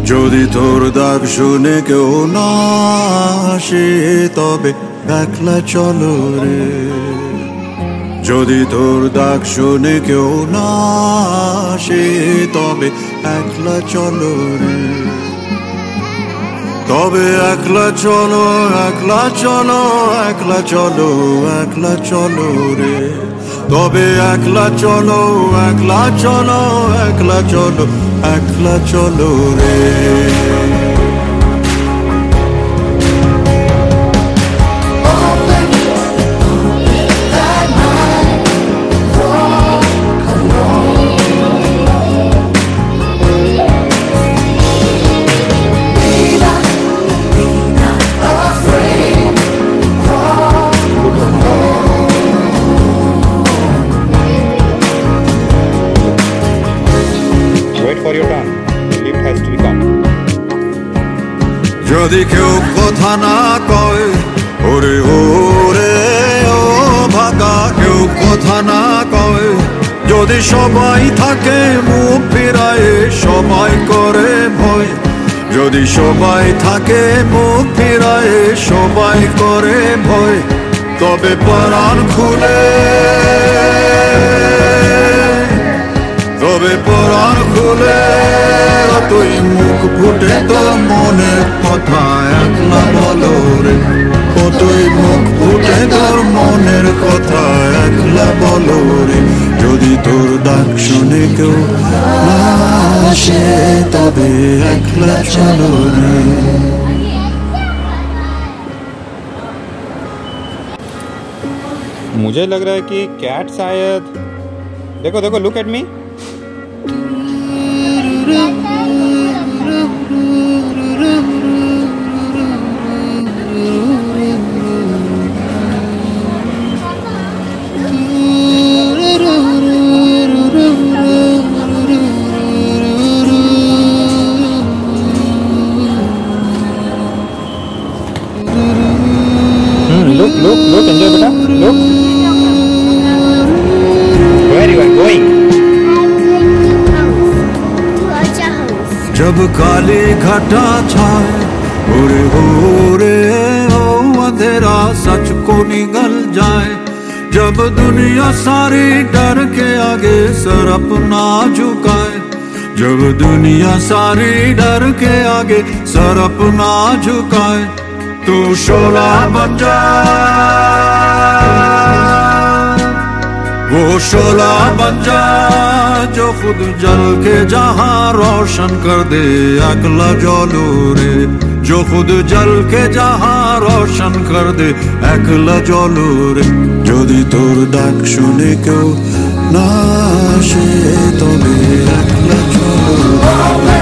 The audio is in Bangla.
যদি তোর ডাক শুনে কেউ না আসে তবে একলা চলো রে। যদি তোর ডাক শুনে কেউ না আসে তবে একলা চলো রে। তবে একলা চলো, একলা চলো, একলা চলো, একলা চলো রে। তবে একলা চলো, একলা চলো, একলা চলো, একলা চলো রে। For your turn, the lift has to be come. যদি কেউ কথা না কয় ওরে ওরে ও ভাগা, কেউ কথা না কয়, যদি সবাই থাকে মুখ ফিরায় সবাই করে ভয়। যদি সবাই থাকে মুখ ফিরায় সবাই করে ভয়, তবে পরাণ খুলে, তবে পরাণ খুলে তুই মুখ ফুটে তোর মনের কথা একলা বলো রে। ও তুই মুখ ফুটে তোর মনের কথা একলা বলো রে। যদি তোর ডাক শুনে কেউ না আসে তবে একলা চলো রে। मुझे लग रहा है कि कैट शायद, देखो देखो, look at me. Look, look, look, enjoy beta, look. Where you are going? जब काली घटा छाए ओरे ओरे ओ अंधेरा सच को निगल जाए। जब दुनिया सारी डर के आगे सर अपना झुकाए। जब दुनिया सारी डर के आगे सर अपना झुकाए, तू शोला बन जा, वो शोला बन जा जो खुद जल के जहां रोशन कर दे একলা জ্বলো রে। जो खुद जल के जहां रोशन कर दे একলা জ্বলো রে। যদি তোর ডাক শুনে কেউ না আসে তবে একলা চলো।